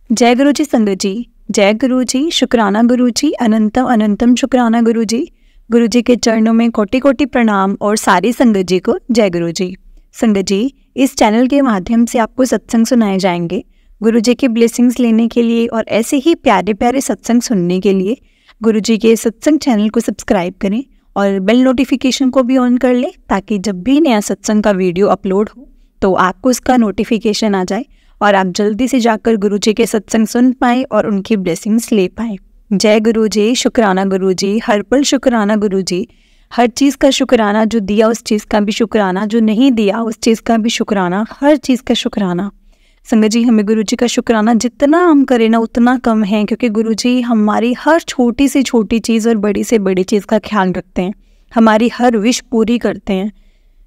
जय गुरु जी संगत जी। जय गुरु जी, शुक्राना गुरु जी, अनंतम अनंतम शुक्राना गुरु जी। गुरु जी के चरणों में कोटि कोटि प्रणाम और सारी संगत जी को जय गुरु जी। संगत जी, इस चैनल के माध्यम से आपको सत्संग सुनाए जाएंगे। गुरु जी के ब्लेसिंग्स लेने के लिए और ऐसे ही प्यारे प्यारे सत्संग सुनने के लिए गुरु जी के सत्संग चैनल को सब्सक्राइब करें और बेल नोटिफिकेशन को भी ऑन कर लें, ताकि जब भी नया सत्संग का वीडियो अपलोड हो तो आपको उसका नोटिफिकेशन आ जाए और आप जल्दी से जाकर गुरु जी के सत्संग सुन पाएँ और उनकी ब्लेसिंग्स ले पाएँ। जय गुरु जी, शुक्राना गुरु जी, हर पल शुक्राना गुरु जी। हर चीज़ का शुक्राना, जो दिया उस चीज़ का भी शुक्राना, जो नहीं दिया उस चीज़ का भी शुक्राना, हर चीज़ का शुक्राना। संगत जी, हमें गुरु जी का शुक्राना जितना हम करें ना उतना कम है, क्योंकि गुरु जी हमारी हर छोटी से छोटी चीज़ और बड़ी से बड़ी चीज़ का ख्याल रखते हैं, हमारी हर विश पूरी करते हैं।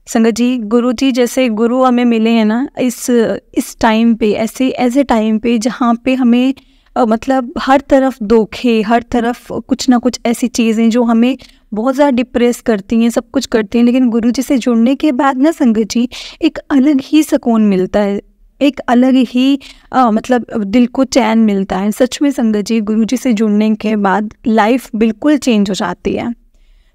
संगत जी, गुरु जी जैसे गुरु हमें मिले हैं ना इस टाइम पे, ऐसे टाइम पे जहाँ पे हमें मतलब हर तरफ धोखे, हर तरफ कुछ ना कुछ ऐसी चीज़ें जो हमें बहुत ज़्यादा डिप्रेस करती हैं, सब कुछ करती हैं। लेकिन गुरु जी से जुड़ने के बाद ना संगत जी एक अलग ही सुकून मिलता है, एक अलग ही मतलब दिल को चैन मिलता है। सच में संगत जी, गुरु जी से जुड़ने के बाद लाइफ बिल्कुल चेंज हो जाती है।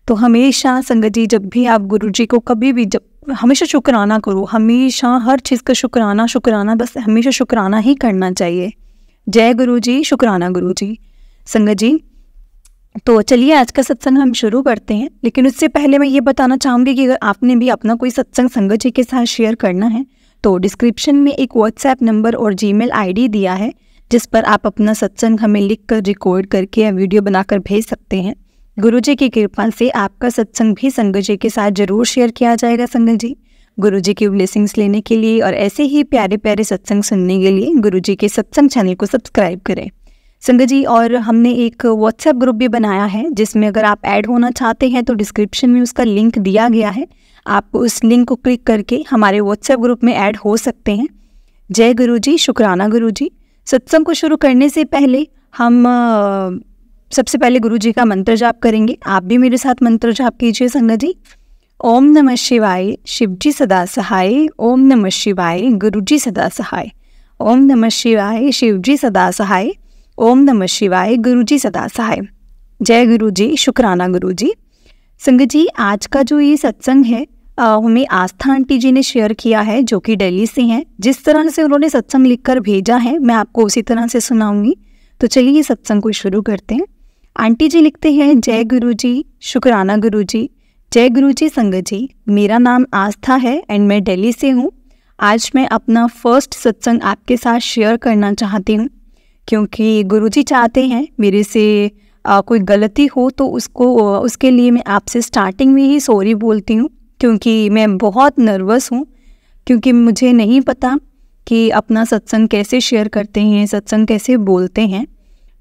तो हमेशा संगत जी, जब भी आप गुरु जी को कभी भी हमेशा शुक्राना करो, हमेशा हर चीज़ का शुक्राना, बस हमेशा शुक्राना ही करना चाहिए। जय गुरु जी, शुक्राना गुरु जी। संगत जी, तो चलिए आज का सत्संग हम शुरू करते हैं। लेकिन उससे पहले मैं ये बताना चाहूँगी कि अगर आपने भी अपना कोई सत्संग संगत जी के साथ शेयर करना है तो डिस्क्रिप्शन में एक व्हाट्सएप नंबर और जीमेल आईडी दिया है, जिस पर आप अपना सत्संग हमें लिख कर रिकॉर्ड करके या वीडियो बनाकर भेज सकते हैं। गुरु जी की कृपा से आपका सत्संग भी संगत जी के साथ जरूर शेयर किया जाएगा। संगत जी, गुरु जी की ब्लेसिंग्स लेने के लिए और ऐसे ही प्यारे प्यारे सत्संग सुनने के लिए गुरु जी के सत्संग चैनल को सब्सक्राइब करें। संगत जी, और हमने एक व्हाट्सएप ग्रुप भी बनाया है, जिसमें अगर आप ऐड होना चाहते हैं तो डिस्क्रिप्शन में उसका लिंक दिया गया है। आप उस लिंक को क्लिक करके हमारे व्हाट्सएप ग्रुप में ऐड हो सकते हैं। जय गुरु जी, शुक्राना गुरु जी। सत्संग को शुरू करने से पहले हम सबसे पहले गुरु जी का मंत्र जाप करेंगे। आप भी मेरे साथ मंत्र जाप कीजिए संगत जी। ओम नमः शिवाय, शिव जी सदा सहाय। ओम नमः शिवाय, गुरु जी सदा सहाय। ओम नमः शिवाय, शिव जी सदा सहाय। ओम नमः शिवाय, गुरु जी सदा सहाय। जय गुरु जी, शुक्राना गुरु जी। संगत जी, आज का जो ये सत्संग है हमें आस्था आंटी जी ने शेयर किया है, जो कि दिल्ली से हैं। जिस तरह से उन्होंने सत्संग लिखकर भेजा है मैं आपको उसी तरह से सुनाऊंगी। तो चलिए सत्संग को शुरू करते हैं। आंटी जी लिखते हैं, जय गुरु जी, शुक्राना गुरु जी। जय गुरु जी संगत जी, मेरा नाम आस्था है एंड मैं दिल्ली से हूँ। आज मैं अपना फर्स्ट सत्संग आपके साथ शेयर करना चाहती हूँ, क्योंकि गुरु जी चाहते हैं मेरे से कोई गलती हो तो उसके लिए मैं आपसे स्टार्टिंग में ही सॉरी बोलती हूँ, क्योंकि मैं बहुत नर्वस हूँ, क्योंकि मुझे नहीं पता कि अपना सत्संग कैसे शेयर करते हैं, सत्संग कैसे बोलते हैं।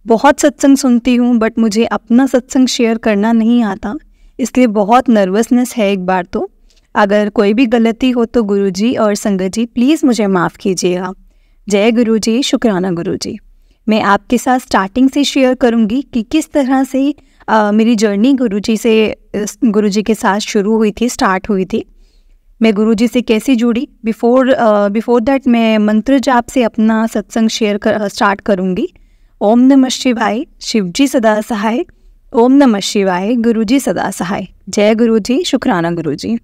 बहुत सत्संग सुनती हूँ बट मुझे अपना सत्संग शेयर करना नहीं आता, इसलिए बहुत नर्वसनेस है। एक बार तो अगर कोई भी गलती हो तो गुरु जी और संगत जी प्लीज़ मुझे माफ़ कीजिएगा। जय गुरु जी, शुक्राना गुरु जी। मैं आपके साथ स्टार्टिंग से शेयर करूँगी कि किस तरह से मेरी जर्नी गुरु जी के साथ शुरू हुई थी, स्टार्ट हुई थी। मैं गुरु जी से कैसे जुड़ी। बिफोर दैट मैं मंत्र जाप से अपना सत्संग स्टार्ट करूँगी। ओम नमः शिवाय, शिव जी सदा सहाय। ओम नमः शिवाय, गुरु जी सदा सहाय। जय गुरु जी, शुक्राना गुरु जी।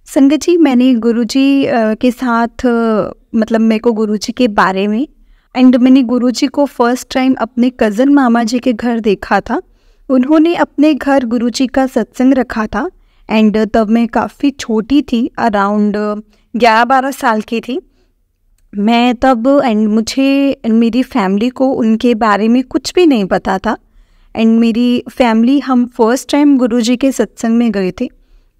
संगत जी, मैंने गुरु जी के साथ मतलब मेरे को गुरु जी के बारे में मैंने गुरु जी को फर्स्ट टाइम अपने कज़न मामा जी के घर देखा था। उन्होंने अपने घर गुरु जी का सत्संग रखा था एंड तब मैं काफ़ी छोटी थी, अराउंड 11-12 साल की थी मैं तब। एंड मुझे मेरी फैमिली को उनके बारे में कुछ भी नहीं पता था। एंड मेरी फैमिली, हम फर्स्ट टाइम गुरु जी के सत्संग में गए थे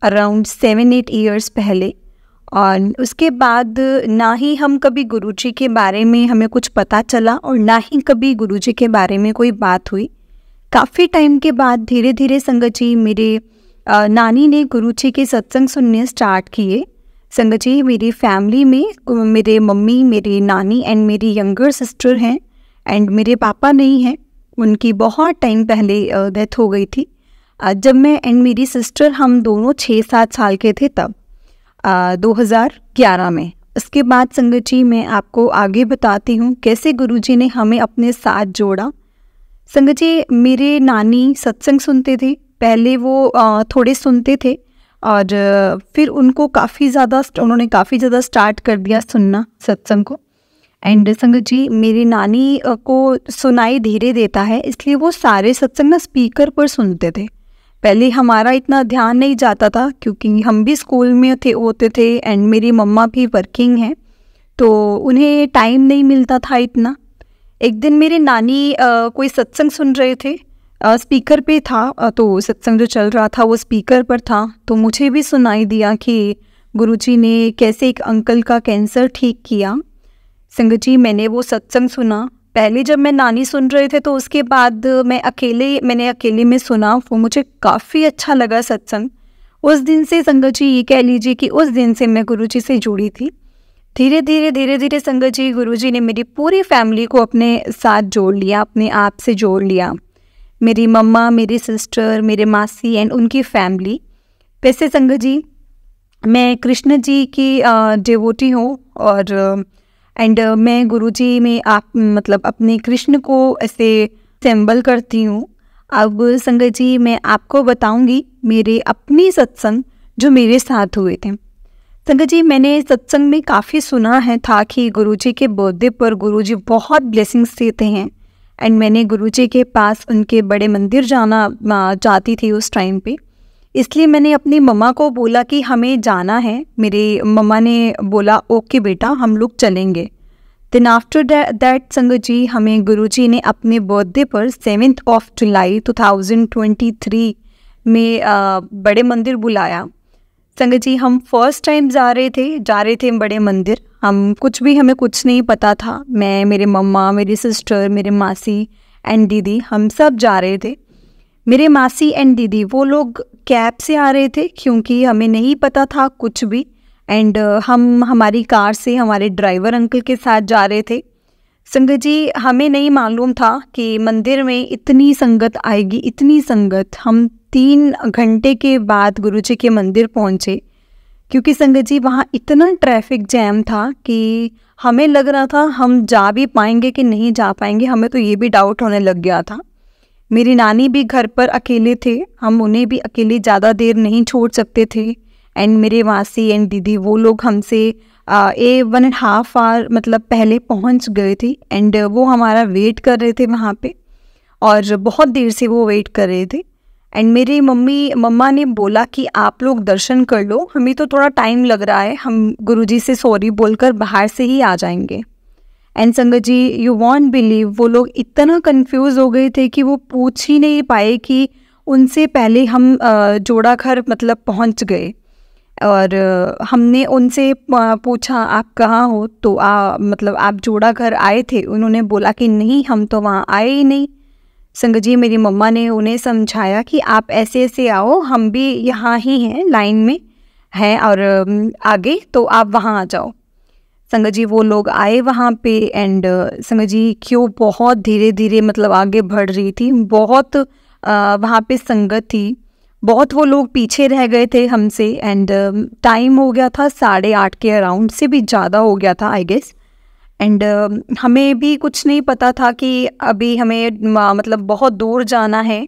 अराउंड 7-8 ईयर्स पहले। और उसके बाद ना ही हम कभी गुरु जी के बारे में हमें कुछ पता चला और ना ही कभी गुरु जी के बारे में कोई बात हुई। काफ़ी टाइम के बाद धीरे धीरे संगत जी मेरे नानी ने गुरु जी के सत्संग सुनने स्टार्ट किए। संगत जी, मेरी फैमिली में मेरे मम्मी, मेरी नानी एंड मेरी यंगर सिस्टर हैं एंड मेरे पापा नहीं हैं। उनकी बहुत टाइम पहले डेथ हो गई थी। जब मैं एंड मेरी सिस्टर, हम दोनों 6-7 साल के थे तब 2011 में उसके बाद संगत जी मैं आपको आगे बताती हूँ कैसे गुरुजी ने हमें अपने साथ जोड़ा। संगत जी मेरे नानी सत्संग सुनते थे, पहले वो थोड़े सुनते थे और फिर उन्होंने काफ़ी ज़्यादा स्टार्ट कर दिया सुनना सत्संग को। एंड संगत जी मेरी नानी को सुनाई धीरे देता है, इसलिए वो सारे सत्संग ना स्पीकर पर सुनते थे। पहले हमारा इतना ध्यान नहीं जाता था क्योंकि हम भी स्कूल में होते थे एंड मेरी मम्मा भी वर्किंग हैं, तो उन्हें टाइम नहीं मिलता था इतना। एक दिन मेरे नानी कोई सत्संग सुन रहे थे, स्पीकर पे था, तो सत्संग जो चल रहा था वो स्पीकर पर था। तो मुझे भी सुनाई दिया कि गुरुजी ने कैसे एक अंकल का कैंसर ठीक किया। संगत जी मैंने वो सत्संग सुना। पहले जब मैं नानी सुन रहे थे तो उसके बाद मैंने अकेले में सुना, वो मुझे काफ़ी अच्छा लगा सत्संग। उस दिन से संगत जी ये कह लीजिए कि उस दिन से मैं गुरुजी से जुड़ी थी। धीरे धीरे संगत जी गुरुजी ने मेरी पूरी फैमिली को अपने साथ जोड़ लिया, अपने आप से जोड़ लिया। मेरी मम्मा, मेरी सिस्टर, मेरे मासी एंड उनकी फैमिली। वैसे संगत जी मैं कृष्ण जी की डिवोटी हूँ और मैं गुरुजी में अपने कृष्ण को ऐसे सिंबल करती हूँ। अब संगत जी मैं आपको बताऊंगी मेरे अपनी सत्संग जो मेरे साथ हुए थे। संगत जी मैंने सत्संग में काफ़ी सुना है था कि गुरुजी के बर्थडे पर गुरुजी बहुत ब्लेसिंग्स देते हैं एंड मैंने गुरुजी के पास उनके बड़े मंदिर जाना चाहती थी उस टाइम पे, इसलिए मैंने अपनी मम्मा को बोला कि हमें जाना है। मेरी मम्मा ने बोला ओके बेटा हम लोग चलेंगे। देन आफ्टर दैट संगत जी हमें गुरुजी ने अपने बर्थडे पर 7 जुलाई 2023 में बड़े मंदिर बुलाया। संगत जी हम फर्स्ट टाइम जा रहे थे बड़े मंदिर। हमें कुछ नहीं पता था। मैं, मेरे मम्मा, मेरी सिस्टर, मेरे मासी एंड दीदी हम सब जा रहे थे। मेरे मासी एंड दीदी वो लोग कैब से आ रहे थे क्योंकि हमें नहीं पता था कुछ भी एंड हम हमारी कार से हमारे ड्राइवर अंकल के साथ जा रहे थे। संगत जी हमें नहीं मालूम था कि मंदिर में इतनी संगत आएगी, इतनी संगत। हम 3 घंटे के बाद गुरुजी के मंदिर पहुँचे क्योंकि संगत जी वहाँ इतना ट्रैफिक जैम था कि हमें लग रहा था हम जा भी पाएंगे कि नहीं जा पाएंगे। हमें तो ये भी डाउट होने लग गया था। मेरी नानी भी घर पर अकेले थे, हम उन्हें भी अकेले ज़्यादा देर नहीं छोड़ सकते थे एंड मेरे मासी एंड दीदी वो लोग हमसे 1.5 आवर पहले पहुंच गए थे एंड वो हमारा वेट कर रहे थे वहाँ पे और बहुत देर से वो वेट कर रहे थे। एंड मेरी मम्मा ने बोला कि आप लोग दर्शन कर लो, हमें तो थोड़ा टाइम लग रहा है, हम गुरुजी से सॉरी बोलकर बाहर से ही आ जाएंगे। एंड संगत जी यू वॉन्ट बिलीव वो लोग इतना कंफ्यूज हो गए थे कि वो पूछ ही नहीं पाए कि उनसे पहले हम जोड़ा घर पहुंच गए। और हमने उनसे पूछा आप कहाँ हो, तो आप जोड़ा घर आए थे? उन्होंने बोला कि नहीं हम तो वहाँ आए ही नहीं। संगत जी मेरी मम्मा ने उन्हें समझाया कि आप ऐसे ऐसे आओ, हम भी यहाँ ही हैं, लाइन में हैं और आगे, तो आप वहाँ आ जाओ। संगत जी वो लोग आए वहाँ पे एंड संगत जी क्यों बहुत धीरे धीरे आगे बढ़ रही थी। बहुत वहाँ पे संगत थी, बहुत वो लोग पीछे रह गए थे हमसे एंड टाइम हो गया था 8:30 के अराउंड, से भी ज़्यादा हो गया था आई गेस। एंड हमें भी कुछ नहीं पता था कि अभी हमें बहुत दूर जाना है।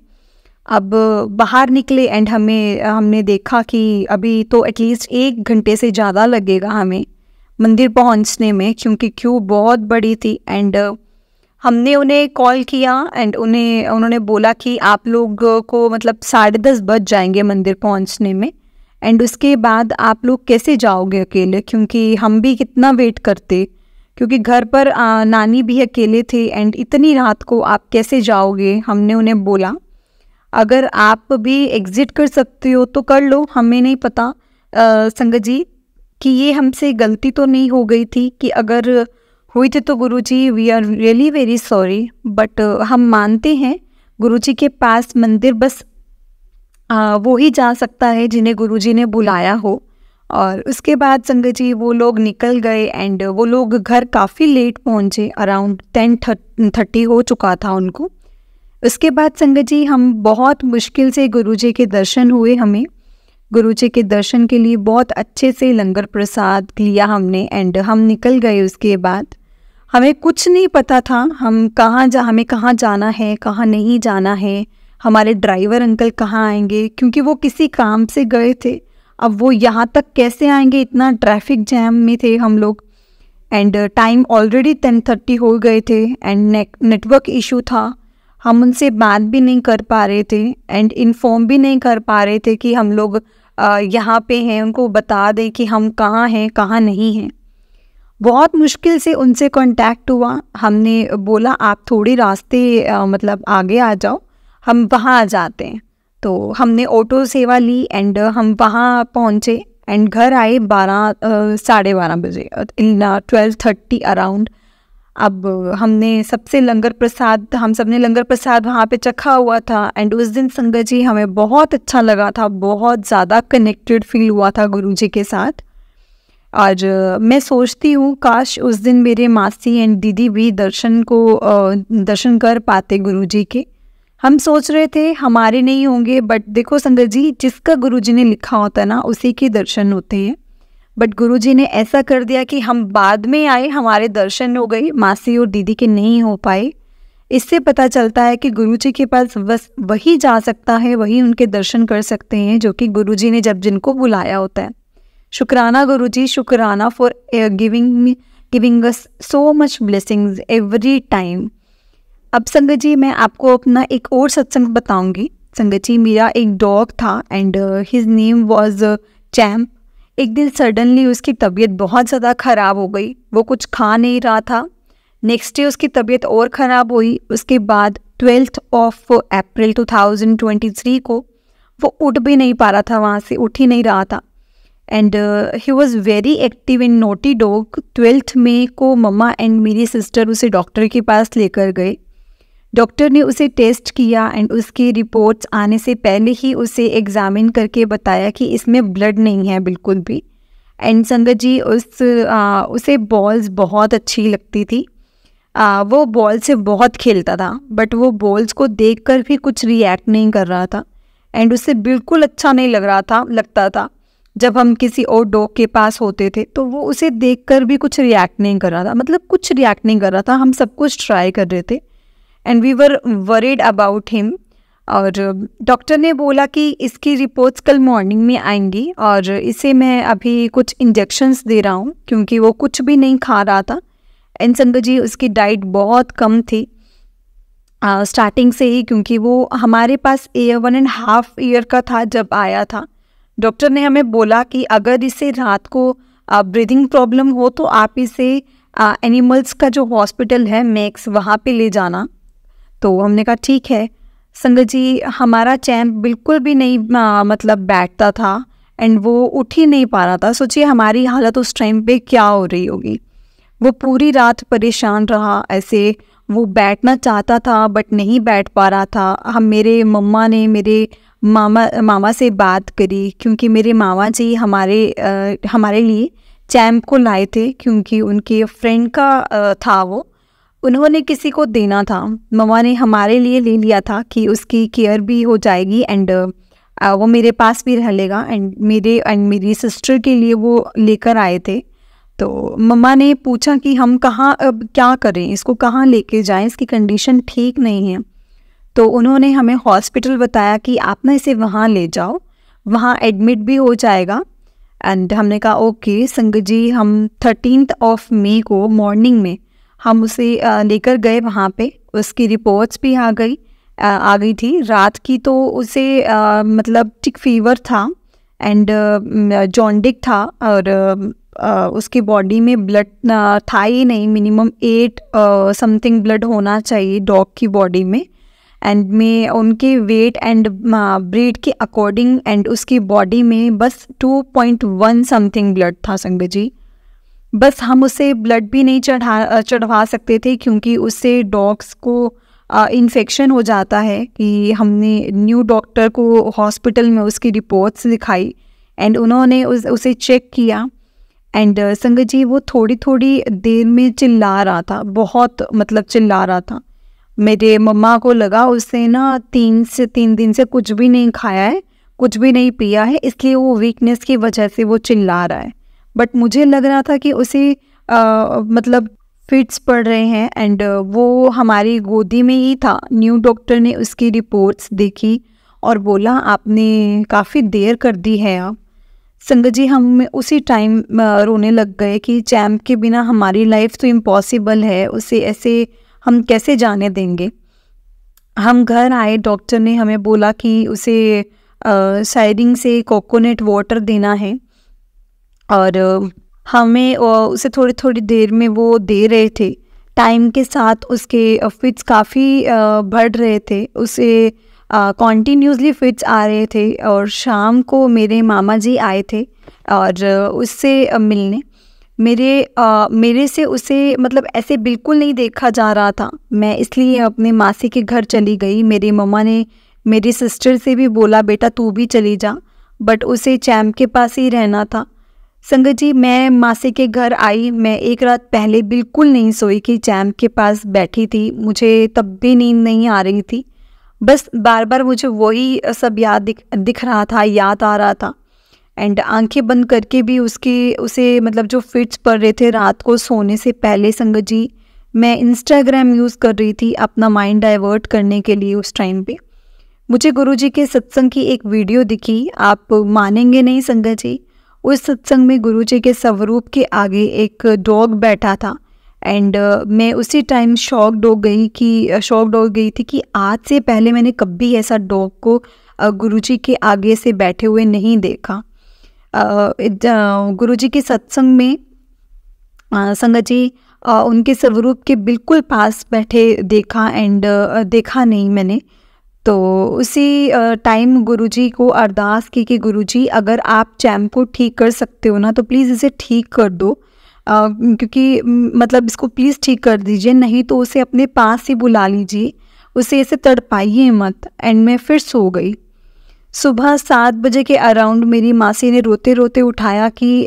अब बाहर निकले एंड हमने देखा कि अभी तो एटलीस्ट 1 घंटे से ज़्यादा लगेगा हमें मंदिर पहुंचने में क्योंकि क्यू बहुत बड़ी थी। एंड हमने उन्हें कॉल किया एंड उन्होंने बोला कि आप लोग को 10:30 बज जाएंगे मंदिर पहुंचने में एंड उसके बाद आप लोग कैसे जाओगे अकेले, क्योंकि हम भी कितना वेट करते, क्योंकि घर पर नानी भी अकेले थे एंड इतनी रात को आप कैसे जाओगे। हमने उन्हें बोला अगर आप भी एग्ज़िट कर सकते हो तो कर लो, हमें नहीं पता संगत जी कि ये हमसे गलती तो नहीं हो गई थी, कि अगर हुई थी तो Guruji we are really very sorry, but हम मानते हैं गुरुजी के पास मंदिर बस वो ही जा सकता है जिन्हें गुरुजी ने बुलाया हो। और उसके बाद संगत जी वो लोग निकल गए एंड वो लोग घर काफ़ी लेट पहुँचे, अराउंड 10:30 हो चुका था उनको। उसके बाद संगत जी हम बहुत मुश्किल से गुरुजी के दर्शन हुए हमें। गुरुजी के दर्शन के लिए बहुत अच्छे से लंगर प्रसाद लिया हमने एंड हम निकल गए। उसके बाद हमें कुछ नहीं पता था हमें कहाँ जाना है, कहाँ नहीं जाना है, हमारे ड्राइवर अंकल कहाँ आएंगे, क्योंकि वो किसी काम से गए थे। अब वो यहाँ तक कैसे आएंगे, इतना ट्रैफिक जैम में थे हम लोग एंड टाइम ऑलरेडी 10:30 हो गए थे एंड नेटवर्क इशू था। हम उनसे बात भी नहीं कर पा रहे थे एंड इन्फॉर्म भी नहीं कर पा रहे थे कि हम लोग यहाँ पे हैं, उनको बता दें कि हम कहाँ हैं कहाँ नहीं हैं। बहुत मुश्किल से उनसे कांटेक्ट हुआ। हमने बोला आप थोड़ी रास्ते मतलब आगे आ जाओ, हम वहाँ आ जाते हैं। तो हमने ऑटो सेवा ली एंड हम वहाँ पहुँचे एंड घर आए 12-12:30 बजे, इन 12:30 अराउंड। अब हमने सबने लंगर प्रसाद वहाँ पे चखा हुआ था एंड उस दिन संगत जी हमें बहुत अच्छा लगा था, बहुत ज़्यादा कनेक्टेड फील हुआ था गुरुजी के साथ। और मैं सोचती हूँ काश उस दिन मेरे मासी एंड दीदी भी दर्शन कर पाते गुरुजी के। हम सोच रहे थे हमारे नहीं होंगे, बट देखो संगत जी, जिसका गुरुजी ने लिखा होता है ना उसी के दर्शन होते हैं। बट गुरुजी ने ऐसा कर दिया कि हम बाद में आए, हमारे दर्शन हो गए, मासी और दीदी के नहीं हो पाए। इससे पता चलता है कि गुरुजी के पास बस वही जा सकता है, वही उनके दर्शन कर सकते हैं जो कि गुरुजी ने जब जिनको बुलाया होता है। शुक्राना गुरुजी, शुक्राना for giving us so much blessings every time. अब संगत जी मैं आपको अपना एक और सत्संग बताऊंगी। संगत जी मेरा एक डॉग था and his name was champ. एक दिन सडनली उसकी तबीयत बहुत ज़्यादा ख़राब हो गई, वो कुछ खा नहीं रहा था। नेक्स्ट डे उसकी तबीयत और ख़राब हुई। उसके बाद 12 अप्रैल 2023 को वो उठ भी नहीं पा रहा था, वहाँ से उठ ही नहीं रहा था and he was very active in naughty dog. 12 मई को मम्मा एंड मेरी सिस्टर उसे डॉक्टर के पास लेकर गए। डॉक्टर ने उसे टेस्ट किया एंड उसकी रिपोर्ट्स आने से पहले ही उसे एग्ज़ामिन करके बताया कि इसमें ब्लड नहीं है बिल्कुल भी। एंड संगत जी उसे बॉल्स बहुत अच्छी लगती थी। वो बॉल से बहुत खेलता था, बट वो बॉल्स को देखकर भी कुछ रिएक्ट नहीं कर रहा था एंड उसे बिल्कुल अच्छा नहीं लगता था। जब हम किसी और डॉग के पास होते थे तो वो उसे देखकर भी कुछ रिएक्ट नहीं कर रहा था, मतलब कुछ रिएक्ट नहीं कर रहा था। हम सब कुछ ट्राई कर रहे थे and we were worried about him. और डॉक्टर ने बोला कि इसकी रिपोर्ट्स कल मॉर्निंग में आएंगी और इसे मैं अभी कुछ इंजेक्शंस दे रहा हूँ क्योंकि वो कुछ भी नहीं खा रहा था। एंड संगत जी उसकी डाइट बहुत कम थी स्टार्टिंग से ही, क्योंकि वो हमारे पास 1.5 ईयर का था जब आया था। डॉक्टर ने हमें बोला कि अगर इसे रात को ब्रीदिंग प्रॉब्लम हो तो आप इसे एनिमल्स का जो हॉस्पिटल है मैक्स, वहाँ पे ले जाना। तो हमने कहा ठीक है। संगत जी हमारा चैम्प बिल्कुल भी नहीं मतलब बैठता था एंड वो उठ ही नहीं पा रहा था। सोचिए हमारी हालत उस टाइम पे क्या हो रही होगी। वो पूरी रात परेशान रहा ऐसे, वो बैठना चाहता था बट नहीं बैठ पा रहा था। मेरे मम्मा ने मेरे मामा से बात करी, क्योंकि मेरे मामा जी हमारे लिए चैम्प को लाए थे क्योंकि उनके फ्रेंड का था वो, उन्होंने किसी को देना था। मम्मा ने हमारे लिए ले लिया था कि उसकी केयर भी हो जाएगी एंड वो मेरे पास भी रह लेगा एंड मेरी सिस्टर के लिए वो लेकर आए थे। तो मम्मा ने पूछा कि हम कहाँ अब क्या करें, इसको कहाँ लेके जाएं, इसकी कंडीशन ठीक नहीं है। तो उन्होंने हमें हॉस्पिटल बताया कि आप ना इसे वहाँ ले जाओ, वहाँ एडमिट भी हो जाएगा। एंड हमने कहा ओके संगत जी। हम 13 मई को मॉर्निंग में हम उसे लेकर गए वहाँ पे। उसकी रिपोर्ट्स भी आ गई थी रात की। तो उसे मतलब टिक फीवर था एंड जॉन्डिक था और उसकी बॉडी में ब्लड था ही नहीं। मिनिमम 8 समथिंग ब्लड होना चाहिए डॉग की बॉडी में एंड में उनके वेट एंड ब्रीड के अकॉर्डिंग एंड उसकी बॉडी में बस 2.1 समथिंग ब्लड था संगत जी। बस हम उसे ब्लड भी नहीं चढ़वा सकते थे क्योंकि उससे डॉग्स को इन्फेक्शन हो जाता है। कि हमने न्यू डॉक्टर को हॉस्पिटल में उसकी रिपोर्ट्स दिखाई एंड उन्होंने उसे चेक किया एंड संगत जी वो थोड़ी देर में चिल्ला रहा था, बहुत मतलब चिल्ला रहा था। मेरे मम्मा को लगा उससे ना 3 दिन से कुछ भी नहीं खाया है, कुछ भी नहीं पिया है, इसलिए वो वीकनेस की वजह से वो चिल्ला रहा है। बट मुझे लग रहा था कि उसे मतलब फिट्स पड़ रहे हैं, एंड वो हमारी गोदी में ही था। न्यू डॉक्टर ने उसकी रिपोर्ट्स देखी और बोला आपने काफ़ी देर कर दी है आप। संगत जी, हम उसी टाइम रोने लग गए कि चैम्प के बिना हमारी लाइफ तो इम्पॉसिबल है, उसे ऐसे हम कैसे जाने देंगे। हम घर आए, डॉक्टर ने हमें बोला कि उसे साइडिंग से कोकोनट वाटर देना है, और हमें उसे थोड़ी थोड़ी देर में वो दे रहे थे। टाइम के साथ उसके फिट्स काफ़ी बढ़ रहे थे, उसे कॉन्टीन्यूसली फिट्स आ रहे थे। और शाम को मेरे मामा जी आए थे और उससे मिलने। मेरे से उसे मतलब ऐसे बिल्कुल नहीं देखा जा रहा था। मैं इसलिए अपने मासी के घर चली गई। मेरी मम्मा ने मेरी सिस्टर से भी बोला बेटा तू भी चली जा, बट उसे चैम्प के पास ही रहना था। संगत जी, मैं मासी के घर आई, मैं एक रात पहले बिल्कुल नहीं सोई कि चैम्प के पास बैठी थी। मुझे तब भी नींद नहीं आ रही थी, बस बार बार मुझे वही सब दिख रहा था, याद आ रहा था। एंड आंखें बंद करके भी उसे मतलब जो फिट्स पड़ रहे थे रात को सोने से पहले, संगत जी मैं इंस्टाग्राम यूज़ कर रही थी अपना माइंड डाइवर्ट करने के लिए। उस टाइम पे मुझे गुरुजी के सत्संग की एक वीडियो दिखी, आप मानेंगे नहीं संगत जी। उस सत्संग में गुरुजी के स्वरूप के आगे एक डॉग बैठा था, एंड मैं उसी टाइम शॉक्ड हो गई थी कि आज से पहले मैंने कभी ऐसा डॉग को गुरुजी के आगे से बैठे हुए नहीं देखा। गुरुजी के सत्संग में संगत जी उनके स्वरूप के बिल्कुल पास बैठे देखा, एंड देखा नहीं मैंने। तो उसी टाइम गुरुजी को अरदास की कि गुरुजी अगर आप चैम्प को ठीक कर सकते हो ना तो प्लीज़ इसे ठीक कर दो, क्योंकि मतलब इसको प्लीज़ ठीक कर दीजिए, नहीं तो उसे अपने पास ही बुला लीजिए, उसे ऐसे तड़पाइए मत। एंड मैं फिर सो गई। सुबह 7 बजे के अराउंड मेरी मासी ने रोते रोते उठाया कि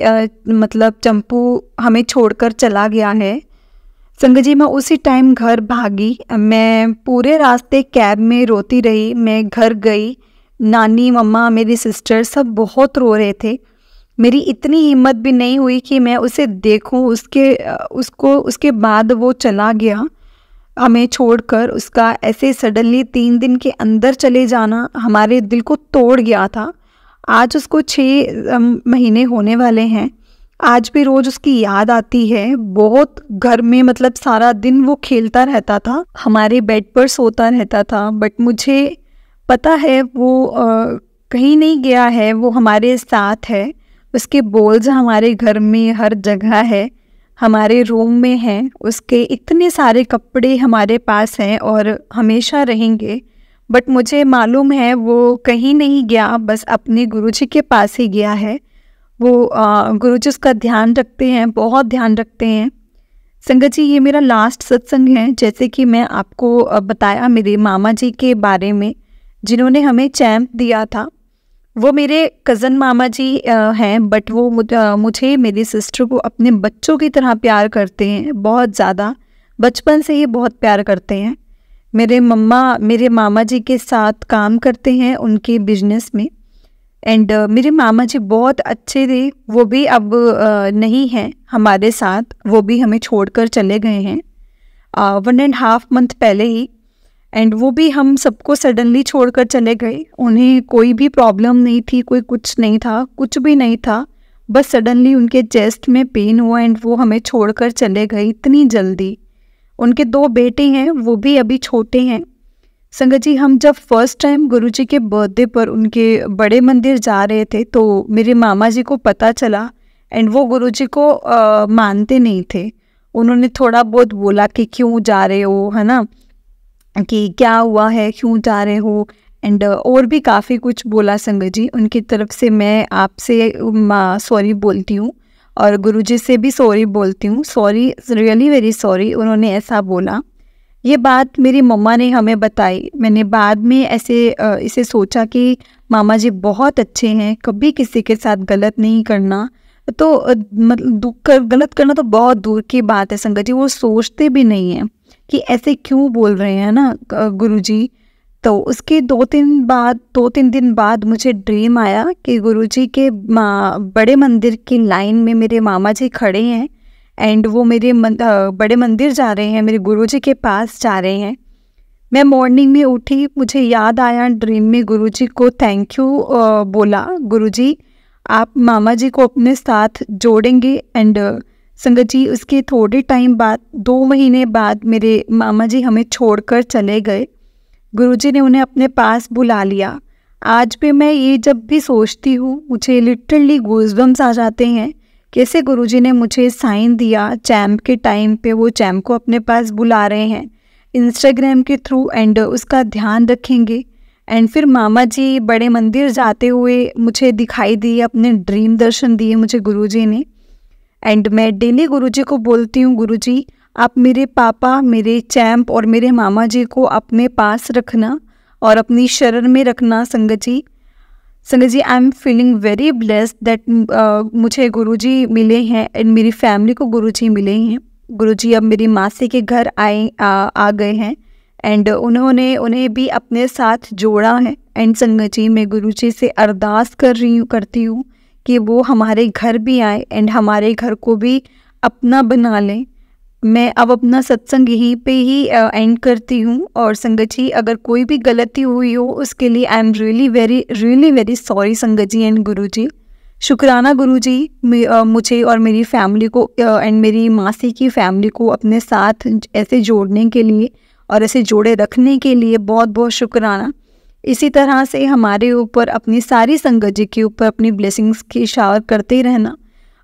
मतलब चंपू हमें छोड़कर चला गया है। संगत जी, मैं उसी टाइम घर भागी। मैं पूरे रास्ते कैब में रोती रही। मैं घर गई, नानी, मम्मा, मेरी सिस्टर सब बहुत रो रहे थे। मेरी इतनी हिम्मत भी नहीं हुई कि मैं उसे देखूं। उसके बाद वो चला गया हमें छोड़कर। उसका ऐसे सडनली 3 दिन के अंदर चले जाना हमारे दिल को तोड़ गया था। आज उसको 6 महीने होने वाले हैं। आज भी रोज़ उसकी याद आती है बहुत। घर में मतलब सारा दिन वो खेलता रहता था, हमारे बेड पर सोता रहता था। बट मुझे पता है वो कहीं नहीं गया है, वो हमारे साथ है। उसके बोल्स हमारे घर में हर जगह है, हमारे रूम में हैं। उसके इतने सारे कपड़े हमारे पास हैं और हमेशा रहेंगे। बट मुझे मालूम है वो कहीं नहीं गया, बस अपने गुरुजी के पास ही गया है। वो गुरुजी उसका ध्यान रखते हैं, बहुत ध्यान रखते हैं। संगत जी, ये मेरा लास्ट सत्संग है। जैसे कि मैं आपको बताया मेरे मामा जी के बारे में जिन्होंने हमें चैम्प दिया था। वो मेरे कज़न मामा जी हैं, बट वो मुझे मेरी सिस्टर को अपने बच्चों की तरह प्यार करते हैं, बहुत ज़्यादा, बचपन से ही बहुत प्यार करते हैं। मेरे मामा जी के साथ काम करते हैं उनके बिजनेस में। एंड मेरे मामा जी बहुत अच्छे थे। वो भी अब नहीं हैं हमारे साथ, वो भी हमें छोड़कर चले गए हैं 1.5 मंथ पहले ही। एंड वो भी हम सबको सडनली छोड़कर चले गए। उन्हें कोई भी प्रॉब्लम नहीं थी, कोई कुछ नहीं था, कुछ भी नहीं था। बस सडनली उनके चेस्ट में पेन हुआ एंड वो हमें छोड़कर चले गए इतनी जल्दी। उनके 2 बेटे हैं, वो भी अभी छोटे हैं। संगत जी, हम जब फर्स्ट टाइम गुरुजी के बर्थडे पर उनके बड़े मंदिर जा रहे थे तो मेरे मामा जी को पता चला, एंड वो गुरुजी को मानते नहीं थे। उन्होंने थोड़ा बहुत बोला कि क्यों जा रहे हो, है ना, कि क्या हुआ है, क्यों जा रहे हो, एंड और भी काफ़ी कुछ बोला। संगत जी, उनकी तरफ से मैं आपसे सॉरी बोलती हूँ और गुरुजी से भी सॉरी बोलती हूँ। सॉरी, रियली वेरी सॉरी, उन्होंने ऐसा बोला। ये बात मेरी मम्मा ने हमें बताई। मैंने बाद में इसे सोचा कि मामा जी बहुत अच्छे हैं, कभी किसी के साथ गलत नहीं करना। तो मतलब गलत करना तो बहुत दूर की बात है संगत जी, वो सोचते भी नहीं हैं कि ऐसे क्यों बोल रहे हैं ना गुरुजी। तो उसके 2-3 दिन बाद मुझे ड्रीम आया कि गुरुजी के बड़े मंदिर की लाइन में मेरे मामा जी खड़े हैं एंड वो मेरे बड़े मंदिर जा रहे हैं, मेरे गुरुजी के पास जा रहे हैं। मैं मॉर्निंग में उठी, मुझे याद आया ड्रीम में गुरुजी को थैंक यू बोला, गुरुजी आप मामा जी को अपने साथ जोड़ेंगे। एंड संगत जी उसके थोड़े टाइम बाद 2 महीने बाद मेरे मामा जी हमें छोड़कर चले गए। गुरुजी ने उन्हें अपने पास बुला लिया। आज भी मैं ये जब भी सोचती हूँ मुझे लिटरली गूज़बम्स आ जाते हैं। कैसे गुरुजी ने मुझे साइन दिया चैम्प के टाइम पे, वो चैम्प को अपने पास बुला रहे हैं इंस्टाग्राम के थ्रू एंड उसका ध्यान रखेंगे। एंड फिर मामा जी बड़े मंदिर जाते हुए मुझे दिखाई दिए, अपने ड्रीम दर्शन दिए मुझे गुरुजी ने। एंड मैं डेली गुरुजी को बोलती हूँ, गुरुजी आप मेरे पापा, मेरे चैम्प और मेरे मामा जी को अपने पास रखना और अपनी शरण में रखना। संगत जी I am feeling very blessed that मुझे गुरुजी मिले हैं एंड मेरी फैमिली को गुरुजी मिले हैं। गुरुजी अब मेरी मासी के घर आ गए हैं एंड उन्होंने उन्हें भी अपने साथ जोड़ा है। एंड संगत जी मैं गुरुजी से अरदास करती हूँ कि वो हमारे घर भी आए एंड हमारे घर को भी अपना बना लें। मैं अब अपना सत्संग यहीं पे ही एंड करती हूँ। और संगत जी अगर कोई भी गलती हुई हो उसके लिए I am really very sorry संगत जी एंड गुरुजी। शुक्राना गुरुजी मुझे और मेरी फैमिली को एंड मेरी मासी की फैमिली को अपने साथ ऐसे जोड़ने के लिए और ऐसे जोड़े रखने के लिए बहुत बहुत शुक्राना। इसी तरह से हमारे ऊपर, अपनी सारी संगत जी के ऊपर अपनी ब्लेसिंग्स की शावर करते ही रहना।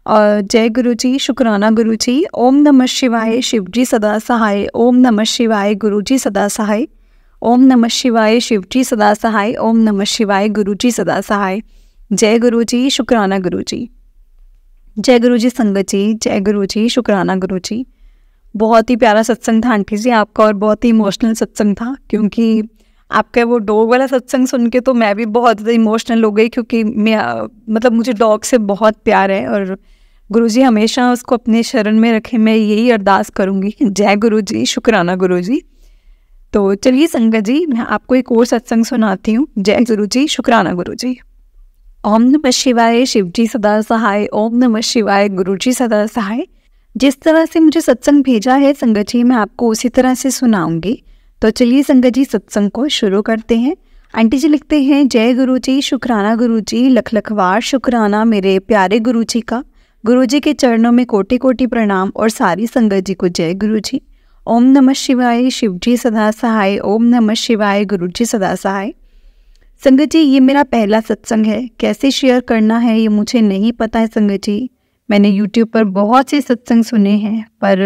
और जय गुरुजी, शुक्राना गुरुजी। ओम नमः शिवाय, शिवजी सदा सहाय। ओम नमः शिवाय, गुरुजी सदा सहाय। ओम नमः शिवाय, शिवजी सदा सहाय। ओम नमः शिवाय, गुरुजी सदा सहाय। जय गुरुजी, शुक्राना गुरुजी। जय गुरुजी संगत जी, जय गुरुजी, शुक्राना गुरुजी। बहुत ही प्यारा सत्संग था आंटी जी आपका और बहुत ही इमोशनल सत्संग था, क्योंकि आपका वो डॉग वाला सत्संग सुन के तो मैं भी बहुत ज़्यादा इमोशनल हो गई, क्योंकि मतलब मुझे डॉग से बहुत प्यार है और गुरुजी हमेशा उसको अपने शरण में रखें, मैं यही अरदास करूँगी। जय गुरुजी, शुक्राना गुरुजी। तो चलिए संगत जी मैं आपको एक और सत्संग सुनाती हूँ। जय गुरुजी, शुक्राना गुरुजी। ओम नमः शिवाय, शिवजी सदा सहाय। ओम नमः शिवाय, गुरुजी सदा सहाय। जिस तरह से मुझे सत्संग भेजा है संगत जी मैं आपको उसी तरह से सुनाऊंगी। तो चलिए संगत जी सत्संग को शुरू करते हैं। आंटी जी लिखते हैं, जय गुरुजी, शुक्राना गुरुजी, लख लखवार शुक्राना मेरे प्यारे गुरुजी का। गुरुजी के चरणों में कोटि कोटि प्रणाम और सारी संगत जी को जय गुरुजी। ओम नमः शिवाय, शिवजी सदा सहाय। ओम नमः शिवाय, गुरुजी सदा सहाय। संगत जी ये मेरा पहला सत्संग है, कैसे शेयर करना है ये मुझे नहीं पता है संगत जी। मैंने यूट्यूब पर बहुत से सत्संग सुने हैं पर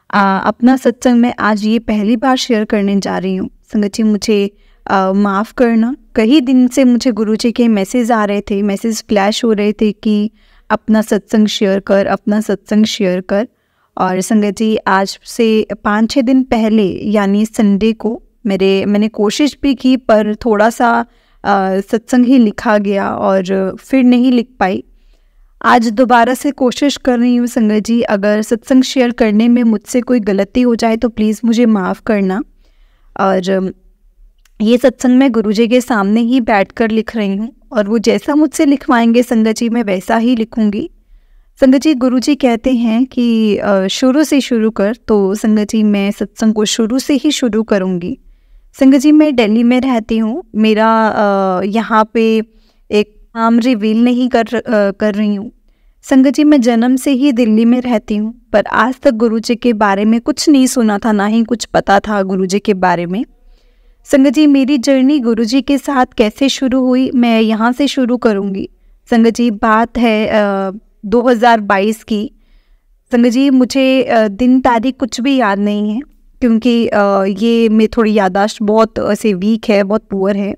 अपना सत्संग मैं आज ये पहली बार शेयर करने जा रही हूँ। संगत जी मुझे माफ़ करना। कई दिन से मुझे गुरुजी के मैसेज आ रहे थे, मैसेज फ्लैश हो रहे थे कि अपना सत्संग शेयर कर, अपना सत्संग शेयर कर। और संगत जी आज से 5-6 दिन पहले यानी संडे को मैंने कोशिश भी की पर थोड़ा सा सत्संग ही लिखा गया और फिर नहीं लिख पाई। आज दोबारा से कोशिश कर रही हूँ संगत जी, अगर सत्संग शेयर करने में मुझसे कोई गलती हो जाए तो प्लीज़ मुझे माफ़ करना। और ये सत्संग मैं गुरुजी के सामने ही बैठकर लिख रही हूँ और वो जैसा मुझसे लिखवाएंगे संगत जी मैं वैसा ही लिखूँगी। संगत जी गुरुजी कहते हैं कि शुरू से शुरू कर, तो संगत जी मैं सत्संग को शुरू से ही शुरू करूँगी। संगत जी मैं दिल्ली में रहती हूँ, मेरा यहाँ पे एक नाम रिवील नहीं कर रही हूँ। संगत जी मैं जन्म से ही दिल्ली में रहती हूँ पर आज तक गुरुजी के बारे में कुछ नहीं सुना था, ना ही कुछ पता था गुरुजी के बारे में। संगत जी मेरी जर्नी गुरुजी के साथ कैसे शुरू हुई मैं यहाँ से शुरू करूँगी। संगत जी बात है 2022 की। संगत जी मुझे दिन तारीख कुछ भी याद नहीं है, क्योंकि ये मैं थोड़ी याददाश्त बहुत ऐसे वीक है, बहुत पुअर है।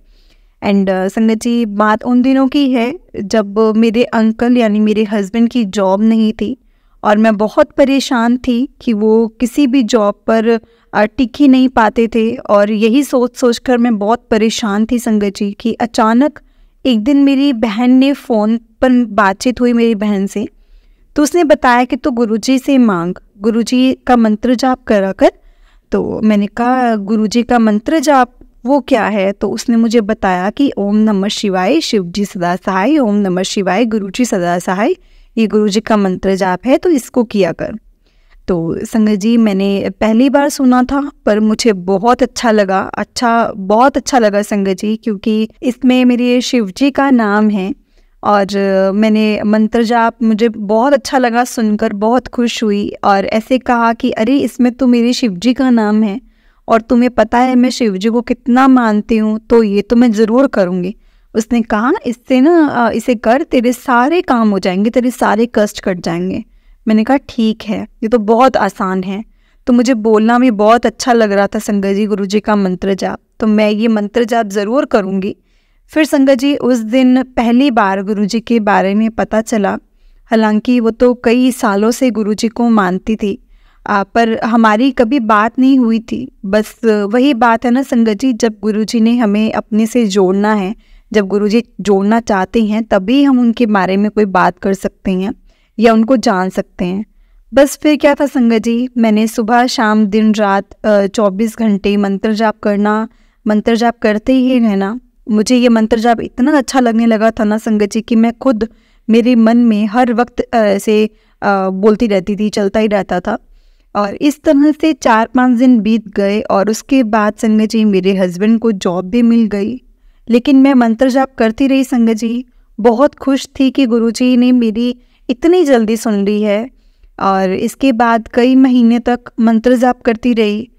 एंड संगत जी बात उन दिनों की है जब मेरे अंकल यानी मेरे हस्बैंड की जॉब नहीं थी और मैं बहुत परेशान थी कि वो किसी भी जॉब पर टिक ही नहीं पाते थे। और यही सोच कर मैं बहुत परेशान थी संगत जी कि अचानक एक दिन मेरी बहन ने फ़ोन पर बातचीत हुई मेरी बहन से, तो उसने बताया कि तो गुरुजी से मांग, गुरुजी का मंत्र जाप करा कर। तो मैंने कहा गुरुजी का मंत्र जाप वो क्या है? तो उसने मुझे बताया कि ओम नमः शिवाय, शिव जी सदा सहाय, ओम नमः शिवाय, गुरु जी सदा सहाय, ये गुरु जी का मंत्र जाप है, तो इसको किया कर। तो संगत जी, मैंने पहली बार सुना था पर मुझे बहुत अच्छा लगा, बहुत अच्छा लगा संगत जी, क्योंकि इसमें मेरे शिव जी का नाम है। और मैंने मंत्र जाप, मुझे बहुत अच्छा लगा सुनकर, बहुत खुश हुई और ऐसे कहा कि अरे इसमें तो मेरे शिव जी का नाम है और तुम्हें पता है मैं शिव जी को कितना मानती हूँ, तो ये तो मैं ज़रूर करूँगी। उसने कहा इससे ना इसे कर, तेरे सारे काम हो जाएंगे, तेरे सारे कष्ट कट जाएंगे। मैंने कहा ठीक है, ये तो बहुत आसान है। तो मुझे बोलना भी बहुत अच्छा लग रहा था संगत जी गुरु जी का मंत्र जाप, तो मैं ये मंत्र जाप ज़रूर करूँगी। फिर संगत जी उस दिन पहली बार गुरु जी के बारे में पता चला। हालांकि वो तो कई सालों से गुरु जी को मानती थी, पर हमारी कभी बात नहीं हुई थी। बस वही बात है ना संगत जी, जब गुरु जी ने हमें अपने से जोड़ना है, जब गुरु जी जोड़ना चाहते हैं तभी हम उनके बारे में कोई बात कर सकते हैं या उनको जान सकते हैं। बस फिर क्या था संगत जी, मैंने सुबह शाम दिन रात 24 घंटे मंत्र जाप करना, मंत्र जाप करते ही रहना। मुझे ये मंत्र जाप इतना अच्छा लगने लगा था ना संगत जी कि मैं खुद, मेरे मन में हर वक्त ऐसे बोलती रहती थी, चलता ही रहता था। और इस तरह से 4-5 दिन बीत गए और उसके बाद संगत जी मेरे हस्बैंड को जॉब भी मिल गई। लेकिन मैं मंत्र जाप करती रही संगत जी, बहुत खुश थी कि गुरुजी ने मेरी इतनी जल्दी सुन ली है। और इसके बाद कई महीने तक मंत्र जाप करती रही,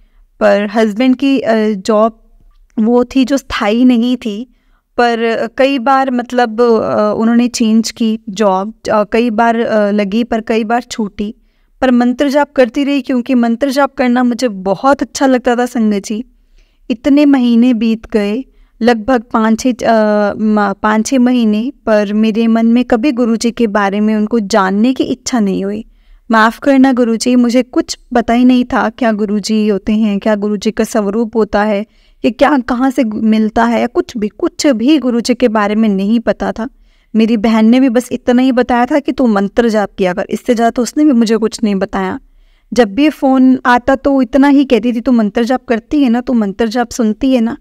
पर हस्बैंड की जॉब वो थी जो स्थायी नहीं थी। पर कई बार मतलब उन्होंने चेंज की जॉब, कई बार लगी पर कई बार छूटी, पर मंत्र जाप करती रही क्योंकि मंत्र जाप करना मुझे बहुत अच्छा लगता था संगत जी। इतने महीने बीत गए, लगभग 5-6 महीने, पर मेरे मन में कभी गुरुजी के बारे में उनको जानने की इच्छा नहीं हुई। माफ़ करना गुरुजी, मुझे कुछ पता ही नहीं था क्या गुरुजी होते हैं, क्या गुरुजी का स्वरूप होता है, कि क्या कहाँ से मिलता है, कुछ भी गुरुजी के बारे में नहीं पता था। मेरी बहन ने भी बस इतना ही बताया था कि तू मंत्र जाप किया कर, इससे ज़्यादा तो उसने भी मुझे कुछ नहीं बताया। जब भी फ़ोन आता तो इतना ही कहती थी, तू मंत्र जाप करती है ना, तू मंत्र जाप सुनती है ना।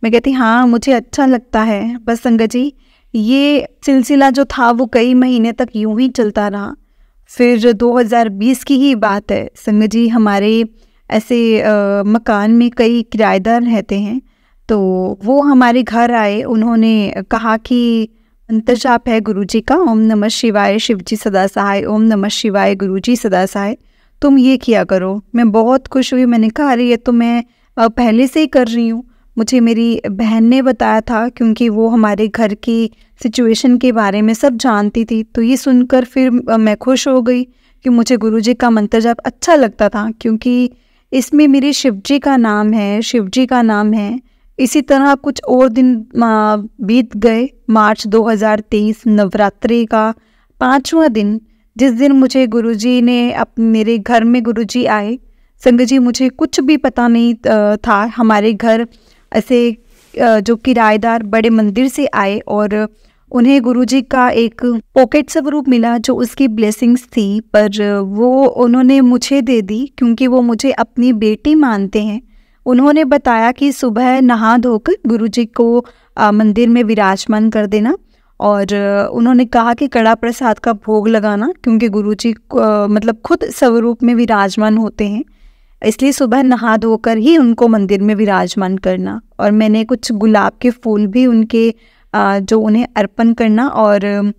मैं कहती हाँ मुझे अच्छा लगता है। बस संगत जी ये सिलसिला जो था वो कई महीने तक यूं ही चलता रहा। फिर 2020 की ही बात है संगत जी, हमारे ऐसे मकान में कई किराएदार रहते हैं, तो वो हमारे घर आए। उन्होंने कहा कि मंत्र जाप है गुरुजी का, ओम नमः शिवाय, शिव जी सदा सहाय, ओम नमः शिवाय, गुरुजी सदा सहाय, तुम ये किया करो। मैं बहुत खुश हुई। मैंने कहा अरे ये तो मैं पहले से ही कर रही हूँ, मुझे मेरी बहन ने बताया था क्योंकि वो हमारे घर की सिचुएशन के बारे में सब जानती थी। तो ये सुनकर फिर मैं खुश हो गई कि मुझे गुरुजी का मंत्र जाप अच्छा लगता था, क्योंकि इसमें मेरे शिव जी का नाम है, शिव जी का नाम है। इसी तरह कुछ और दिन बीत गए। मार्च 2023 नवरात्रि का 5वां दिन, जिस दिन मुझे गुरुजी ने मेरे घर में गुरुजी आए। संगत जी मुझे कुछ भी पता नहीं था। हमारे घर ऐसे जो किराएदार बड़े मंदिर से आए और उन्हें गुरुजी का एक पॉकेट स्वरूप मिला जो उसकी ब्लेसिंग्स थी, पर वो उन्होंने मुझे दे दी क्योंकि वो मुझे अपनी बेटी मानते हैं। उन्होंने बताया कि सुबह नहा धोकर गुरुजी को मंदिर में विराजमान कर देना, और उन्होंने कहा कि कड़ा प्रसाद का भोग लगाना, क्योंकि गुरुजी मतलब खुद स्वरूप में विराजमान होते हैं, इसलिए सुबह नहा धोकर ही उनको मंदिर में विराजमान करना। और मैंने कुछ गुलाब के फूल भी उनके जो उन्हें अर्पण करना, और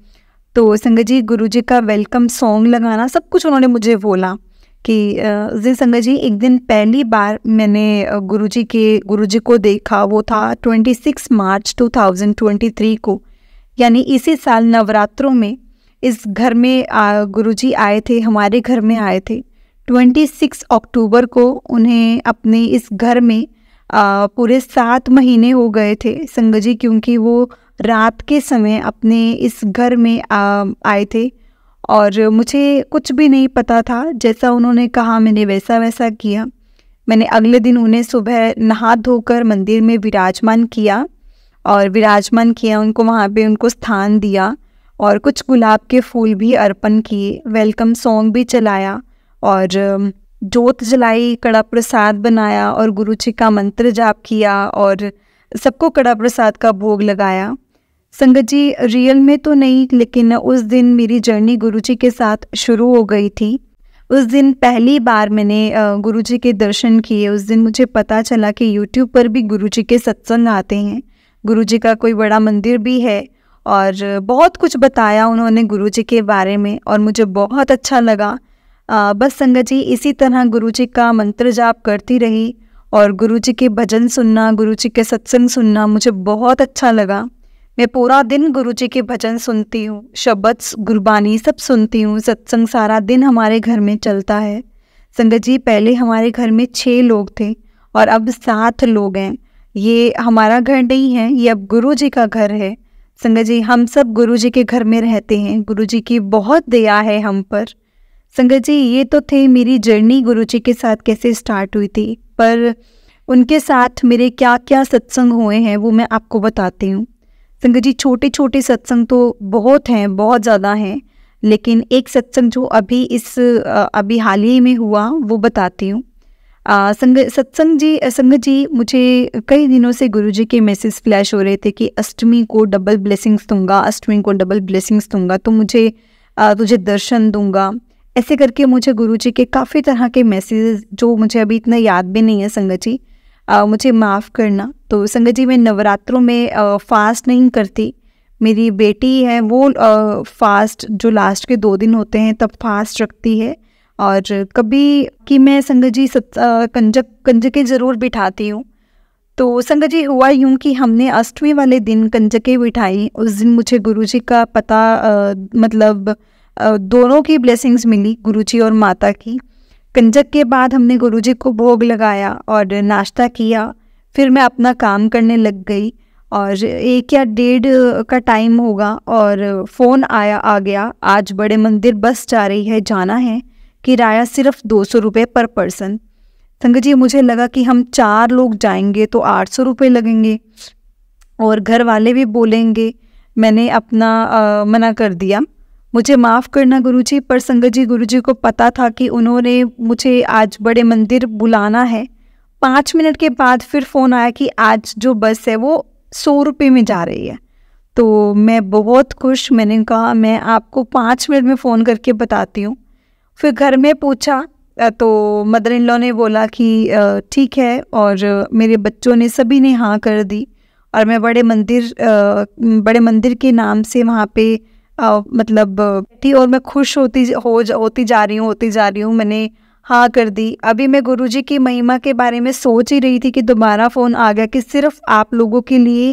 तो संगत जी गुरुजी का वेलकम सॉन्ग लगाना, सब कुछ उन्होंने मुझे बोला कि जी संगत जी एक दिन पहली बार मैंने गुरुजी को देखा। वो था 26 मार्च 2023 को, यानी इसी साल नवरात्रों में इस घर में गुरुजी आए थे, हमारे घर में आए थे। 26 अक्टूबर को उन्हें अपने इस घर में पूरे 7 महीने हो गए थे संगत जी, क्योंकि वो रात के समय अपने इस घर में आए थे और मुझे कुछ भी नहीं पता था। जैसा उन्होंने कहा मैंने वैसा किया। मैंने अगले दिन उन्हें सुबह नहा धोकर मंदिर में विराजमान किया उनको, वहाँ पे उनको स्थान दिया और कुछ गुलाब के फूल भी अर्पण किए, वेलकम सॉन्ग भी चलाया और जोत जलाई, कड़ा प्रसाद बनाया और गुरुजी का मंत्र जाप किया और सबको कड़ा प्रसाद का भोग लगाया। संगत जी रियल में तो नहीं, लेकिन उस दिन मेरी जर्नी गुरुजी के साथ शुरू हो गई थी। उस दिन पहली बार मैंने गुरुजी के दर्शन किए। उस दिन मुझे पता चला कि यूट्यूब पर भी गुरुजी के सत्संग आते हैं, गुरुजी का कोई बड़ा मंदिर भी है, और बहुत कुछ बताया उन्होंने गुरुजी के बारे में और मुझे बहुत अच्छा लगा। बस संगत जी इसी तरह गुरुजी का मंत्र जाप करती रही और गुरुजी के भजन सुनना, गुरुजी के सत्संग सुनना मुझे बहुत अच्छा लगा। मैं पूरा दिन गुरुजी के भजन सुनती हूँ, शब्द गुरबानी सब सुनती हूँ। सत्संग सारा दिन हमारे घर में चलता है। संगत जी पहले हमारे घर में 6 लोग थे और अब 7 लोग हैं। ये हमारा घर नहीं है, ये अब गुरुजी का घर है। संगत जी हम सब गुरुजी के घर में रहते हैं। गुरुजी की बहुत दया है हम पर। संगत जी ये तो थे मेरी जर्नी गुरुजी के साथ कैसे स्टार्ट हुई थी, पर उनके साथ मेरे क्या क्या सत्संग हुए हैं वो मैं आपको बताती हूँ। संगत जी छोटे छोटे सत्संग तो बहुत हैं, बहुत ज़्यादा हैं, लेकिन एक सत्संग जो अभी हाल ही में हुआ वो बताती हूँ। संगत जी मुझे कई दिनों से गुरुजी के मैसेज फ्लैश हो रहे थे कि अष्टमी को डबल ब्लेसिंग्स दूंगा, अष्टमी को डबल ब्लेसिंग्स दूंगा, तो तुझे दर्शन दूंगा। ऐसे करके मुझे गुरुजी के काफ़ी तरह के मैसेजेस जो मुझे अभी इतना याद भी नहीं है संगत जी, मुझे माफ़ करना। तो संगत जी मैं नवरात्रों में फास्ट नहीं करती। मेरी बेटी है वो फास्ट जो लास्ट के 2 दिन होते हैं तब फास्ट रखती है, और कभी कि मैं संगत जी कंजके ज़रूर बिठाती हूँ। तो संगत जी हुआ यूँ कि हमने अष्टमी वाले दिन कंजके बिठाई। उस दिन मुझे गुरुजी का पता दोनों की ब्लेसिंग्स मिली, गुरुजी और माता की। कंजक के बाद हमने गुरुजी को भोग लगाया और नाश्ता किया। फिर मैं अपना काम करने लग गई और 1 या 1:30 का टाइम होगा और फ़ोन आ गया, आज बड़े मंदिर बस जा रही है, जाना है, किराया सिर्फ 200 रुपये पर पर्सन। संगत जी मुझे लगा कि हम 4 लोग जाएंगे तो 800 रुपये लगेंगे और घर वाले भी बोलेंगे। मैंने अपना मना कर दिया। मुझे माफ़ करना गुरुजी, पर संगत जी गुरुजी को पता था कि उन्होंने मुझे आज बड़े मंदिर बुलाना है। 5 मिनट के बाद फिर फ़ोन आया कि आज जो बस है वो 100 रुपये में जा रही है। तो मैं बहुत खुश, मैंने कहा मैं आपको 5 मिनट में फ़ोन करके बताती हूँ। फिर घर में पूछा तो मदर इन लॉ ने बोला कि ठीक है, और मेरे बच्चों ने सभी ने हाँ कर दी और मैं बड़े मंदिर के नाम से वहाँ पे थी और मैं खुश होती जा रही हूँ। मैंने हाँ कर दी। अभी मैं गुरुजी की महिमा के बारे में सोच ही रही थी कि दोबारा फ़ोन आ गया कि सिर्फ आप लोगों के लिए,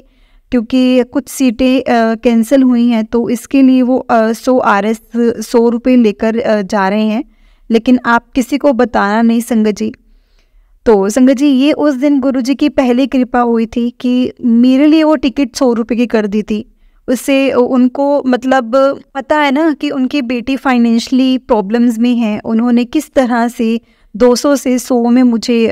क्योंकि कुछ सीटें कैंसिल हुई हैं तो इसके लिए वो 100 रुपये लेकर जा रहे हैं, लेकिन आप किसी को बताना नहीं संगत जी। तो संगत जी ये उस दिन गुरुजी की पहली कृपा हुई थी कि मेरे लिए वो टिकट 100 रुपये की कर दी थी। उससे उनको पता है ना कि उनकी बेटी फाइनेंशियली प्रॉब्लम्स में है। उन्होंने किस तरह से 200 से 100 में मुझे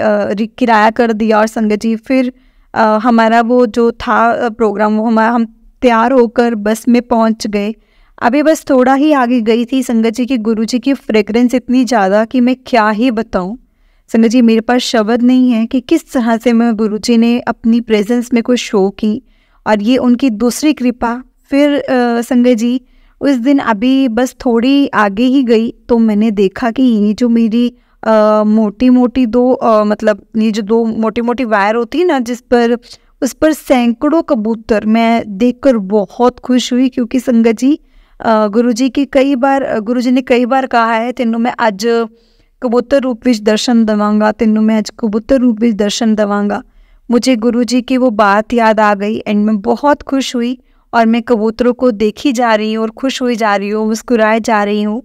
किराया कर दिया। और संगत जी फिर हमारा वो जो था प्रोग्राम वो हम तैयार होकर बस में पहुंच गए। अभी बस थोड़ा ही आगे गई थी संगत जी की गुरुजी की फ्रेग्रेंस इतनी ज़्यादा कि मैं क्या ही बताऊं। संगत जी मेरे पास शब्द नहीं है कि किस तरह से मैं गुरुजी ने अपनी प्रेजेंस में कुछ शो की, और ये उनकी दूसरी कृपा। फिर संगत जी उस दिन अभी बस थोड़ी आगे ही गई तो मैंने देखा कि ये जो मेरी मोटी मोटी ये जो 2 मोटी मोटी वायर होती है ना उस पर सैकड़ों कबूतर, मैं देखकर बहुत खुश हुई। क्योंकि संगत जी गुरुजी ने कई बार कहा है तेनों मैं अज कबूतर रूप विच दर्शन देवांगा, तेनों मैं अज कबूतर रूप विच दर्शन देवांगा। मुझे गुरुजी की वो बात याद आ गई एंड मैं बहुत खुश हुई और मैं कबूतरों को देखी जा रही हूँ और खुश हुई जा रही हूँ, मुस्कुराए जा रही हूँ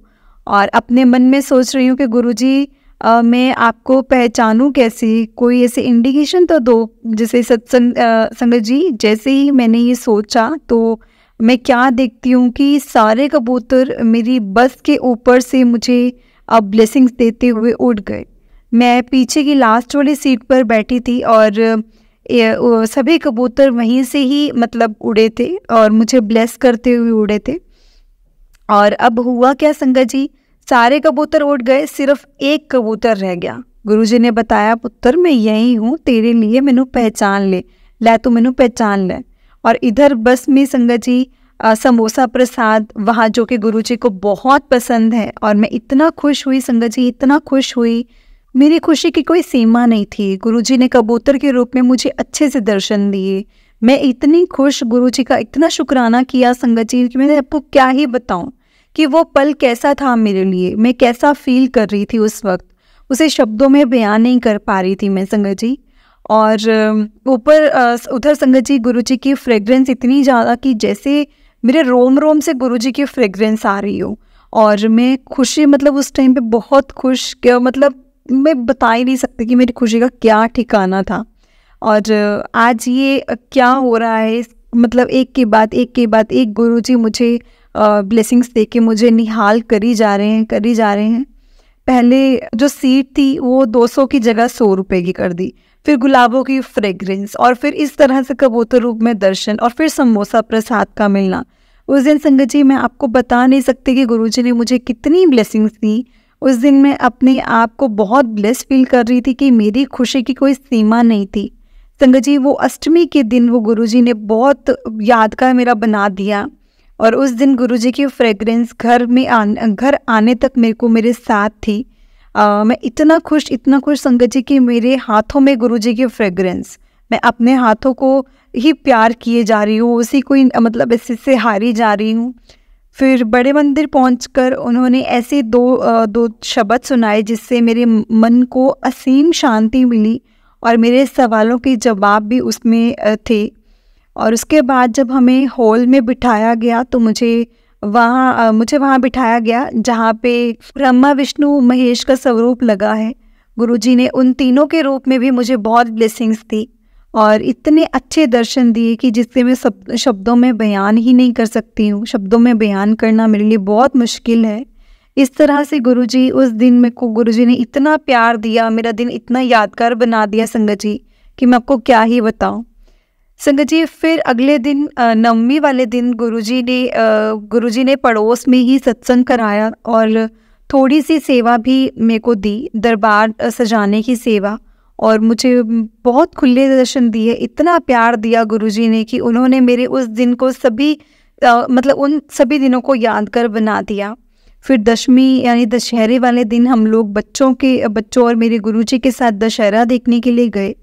और अपने मन में सोच रही हूँ कि गुरुजी मैं आपको पहचानूँ कैसे, कोई ऐसे इंडिकेशन तो दो। जैसे संगत जी जैसे ही मैंने ये सोचा तो मैं क्या देखती हूँ कि सारे कबूतर मेरी बस के ऊपर से मुझे ब्लेसिंग्स देते हुए उड़ गए। मैं पीछे की लास्ट वाली सीट पर बैठी थी और सभी कबूतर वहीं से ही उड़े थे और मुझे ब्लेस करते हुए उड़े थे। और अब हुआ क्या संगत जी, सारे कबूतर उड़ गए, सिर्फ एक कबूतर रह गया। गुरुजी ने बताया पुत्र मैं यही हूँ तेरे लिए, मैनू पहचान ले। लै तू मैनू पहचान लै। और इधर बस में संगत जी समोसा प्रसाद वहाँ जो कि गुरु जी को बहुत पसंद है, और मैं इतना खुश हुई संगत जी, इतना खुश हुई, मेरी खुशी की कोई सीमा नहीं थी। गुरु जी ने कबूतर के रूप में मुझे अच्छे से दर्शन दिए। मैं इतनी खुश, गुरु जी का इतना शुक्राना किया संगत जी कि मैं आपको क्या ही बताऊं कि वो पल कैसा था मेरे लिए, मैं कैसा फील कर रही थी उस वक्त, उसे शब्दों में बयान नहीं कर पा रही थी मैं संगत जी। और उधर संगत जी गुरु जी की फ्रेग्रेंस इतनी ज़्यादा कि जैसे मेरे रोम रोम से गुरु जी की फ्रेग्रेंस आ रही हो, और मैं खुशी, मतलब उस टाइम पे बहुत खुश, क्या मतलब मैं बता ही नहीं सकती कि मेरी खुशी का क्या ठिकाना था। और आज ये क्या हो रहा है, मतलब एक के बाद एक गुरु जी मुझे ब्लेसिंग्स दे के मुझे निहाल करी जा रहे हैं। पहले जो सीट थी वो 200 की जगह 100 रुपये की कर दी, फिर गुलाबों की फ्रेग्रेंस, और फिर इस तरह से कबूतर रूप में दर्शन, और फिर समोसा प्रसाद का मिलना। उस दिन संगत जी मैं आपको बता नहीं सकती कि गुरुजी ने मुझे कितनी ब्लेसिंग्स दी। उस दिन मैं अपने आप को बहुत ब्लेस फील कर रही थी कि मेरी खुशी की कोई सीमा नहीं थी। संगत जी वो अष्टमी के दिन वो गुरुजी ने बहुत यादगार मेरा बना दिया, और उस दिन गुरुजी की फ्रेग्रेंस घर आने तक मेरे साथ थी। मैं इतना खुश संगत जी कि मेरे हाथों में गुरुजी की फ्रेग्रेंस, मैं अपने हाथों को ही प्यार किए जा रही हूँ, उसी को मतलब इसी से हारी जा रही हूँ। फिर बड़े मंदिर पहुंचकर उन्होंने ऐसे दो शब्द सुनाए जिससे मेरे मन को असीम शांति मिली, और मेरे सवालों के जवाब भी उसमें थे। और उसके बाद जब हमें हॉल में बिठाया गया तो मुझे वहाँ बिठाया गया जहाँ पे ब्रह्मा विष्णु महेश का स्वरूप लगा है। गुरुजी ने उन तीनों के रूप में भी मुझे बहुत ब्लेसिंग्स दी, और इतने अच्छे दर्शन दिए कि जिससे मैं शब्दों में बयान ही नहीं कर सकती हूँ। शब्दों में बयान करना मेरे लिए बहुत मुश्किल है। इस तरह से गुरुजी उस दिन मेरे को गुरुजी ने इतना प्यार दिया, मेरा दिन इतना यादगार बना दिया संगत जी कि मैं आपको क्या ही बताऊँ। संगत जी फिर अगले दिन नवमी वाले दिन गुरुजी ने पड़ोस में ही सत्संग कराया, और थोड़ी सी सेवा भी मेरे को दी, दरबार सजाने की सेवा, और मुझे बहुत खुले दर्शन दिए। इतना प्यार दिया गुरुजी ने कि उन्होंने मेरे उस दिन को मतलब उन सभी दिनों को यादगार बना दिया। फिर दशमी यानी दशहरे वाले दिन हम लोग बच्चों और मेरे गुरुजी के साथ दशहरा देखने के लिए गए।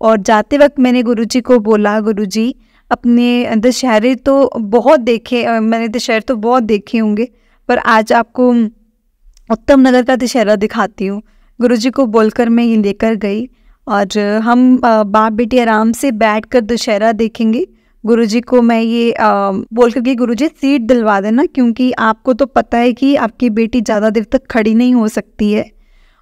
और जाते वक्त मैंने गुरुजी को बोला, गुरुजी अपने दशहरे तो बहुत देखे, मैंने दशहरे तो बहुत देखे होंगे, पर आज आपको उत्तम नगर का दशहरा दिखाती हूँ। गुरुजी को बोलकर मैं ये लेकर गई, और हम बाप बेटी आराम से बैठकर दशहरा देखेंगे। गुरुजी को मैं ये बोल कर के, गुरुजी सीट दिलवा देना, क्योंकि आपको तो पता है कि आपकी बेटी ज़्यादा देर तक खड़ी नहीं हो सकती है।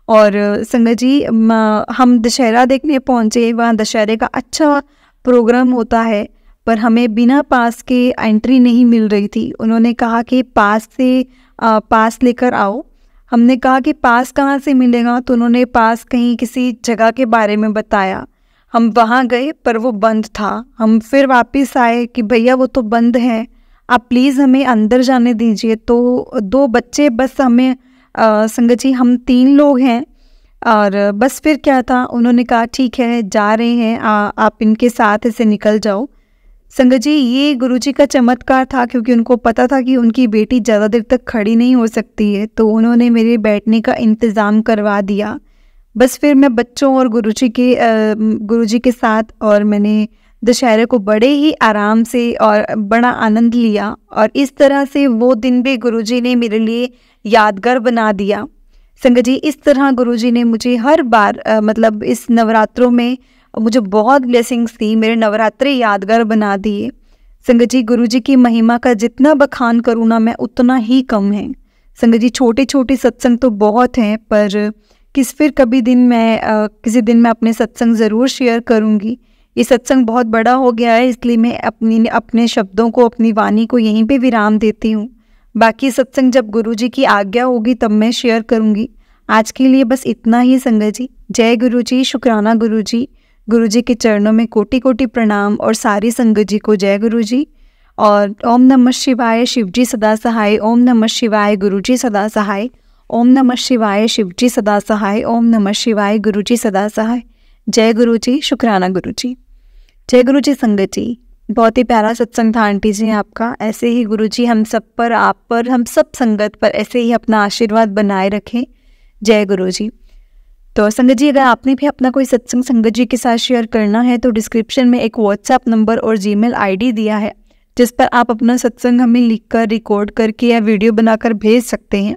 और संगत जी हम दशहरा देखने पहुँचे। वहाँ दशहरे का अच्छा प्रोग्राम होता है, पर हमें बिना पास के एंट्री नहीं मिल रही थी। उन्होंने कहा कि पास लेकर आओ। हमने कहा कि पास कहाँ से मिलेगा, तो उन्होंने पास कहीं किसी जगह के बारे में बताया। हम वहाँ गए पर वो बंद था। हम फिर वापस आए कि भैया वो तो बंद है, आप प्लीज़ हमें अंदर जाने दीजिए। तो 2 बच्चे बस हमें संगत जी हम 3 लोग हैं, और बस फिर क्या था, उन्होंने कहा ठीक है जा रहे हैं, आप इनके साथ ऐसे निकल जाओ। संगत जी ये गुरुजी का चमत्कार था, क्योंकि उनको पता था कि उनकी बेटी ज़्यादा देर तक खड़ी नहीं हो सकती है, तो उन्होंने मेरे बैठने का इंतज़ाम करवा दिया। बस फिर मैं बच्चों और गुरुजी के साथ, और मैंने दशहरे को बड़े ही आराम से और बड़ा आनंद लिया। और इस तरह से वो दिन भी गुरुजी ने मेरे लिए यादगार बना दिया। संगत जी इस तरह गुरुजी ने मुझे हर बार मतलब इस नवरात्रों में मुझे बहुत ब्लेसिंग्स दी, मेरे नवरात्रे यादगार बना दिए। संगत जी गुरुजी की महिमा का जितना बखान करूँ ना मैं उतना ही कम है। संगत जी छोटे छोटे सत्संग तो बहुत हैं, पर किसी दिन मैं अपने सत्संग ज़रूर शेयर करूँगी। ये सत्संग बहुत बड़ा हो गया है, इसलिए मैं अपने शब्दों को, अपनी वाणी को यहीं पे विराम देती हूँ। बाकी सत्संग जब गुरुजी की आज्ञा होगी तब मैं शेयर करूँगी। आज के लिए बस इतना ही संगत जी। जय गुरुजी, शुक्राना गुरुजी। गुरुजी के चरणों में कोटि कोटि प्रणाम, और सारी संगत जी को जय गुरुजी। और ओम नमः शिवाय, शिवजी सदा सहाय। ओम नमः शिवाय, गुरुजी सदा सहाय। ओम नमः शिवाय, शिवजी सदा सहाय। ओम नमः शिवाय, गुरुजी सदा सहाय। जय गुरुजी, शुक्राना गुरुजी। जय गुरु जी संगत जी, बहुत ही प्यारा सत्संग था आंटी जी आपका। ऐसे ही गुरु जी हम सब पर, आप पर, हम सब संगत पर ऐसे ही अपना आशीर्वाद बनाए रखें। जय गुरु जी। तो संगत जी, अगर आपने भी अपना कोई सत्संग संगत जी के साथ शेयर करना है तो डिस्क्रिप्शन में एक व्हाट्सएप नंबर और जीमेल आईडी दिया है, जिस पर आप अपना सत्संग हमें लिखकर, रिकॉर्ड करके या वीडियो बनाकर भेज सकते हैं।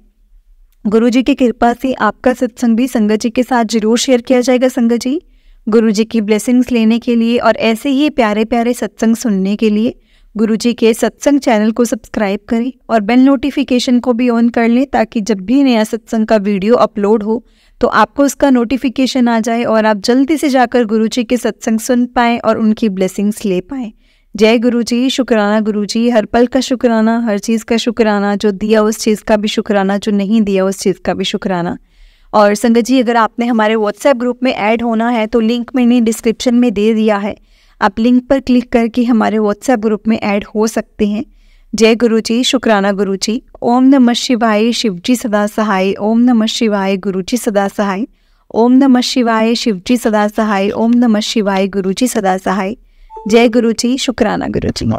गुरु जी की कृपा से आपका सत्संग भी संगत जी के साथ जरूर शेयर किया जाएगा। संगत जी, गुरु जी की ब्लेसिंग्स लेने के लिए और ऐसे ही प्यारे प्यारे सत्संग सुनने के लिए गुरु जी के सत्संग चैनल को सब्सक्राइब करें और बेल नोटिफिकेशन को भी ऑन कर लें, ताकि जब भी नया सत्संग का वीडियो अपलोड हो तो आपको उसका नोटिफिकेशन आ जाए और आप जल्दी से जाकर गुरु जी के सत्संग सुन पाएँ और उनकी ब्लेसिंग्स ले पाएँ। जय गुरु जी। शुक्राना गुरु जी, हर पल का शुक्राना, हर चीज़ का शुक्राना, जो दिया उस चीज़ का भी शुक्राना, जो नहीं दिया उस चीज़ का भी शुक्राना। और संगत जी, अगर आपने हमारे व्हाट्सएप ग्रुप में ऐड होना है तो लिंक मैंने डिस्क्रिप्शन में दे दिया है, आप लिंक पर क्लिक करके हमारे व्हाट्सएप ग्रुप में ऐड हो सकते हैं। जय गुरु जी। शुक्राना गुरु जी। ओम नमः शिवाय, शिव जी सदा सहाय। ओम नमः शिवाय, गुरु जी सदा सहाय। ओम नमः शिवाय, शिव जी सदा सहाय। ओम नमः शिवाय, गुरु जी सदा सहाय। जय गुरु जी। शुक्राना गुरु जी।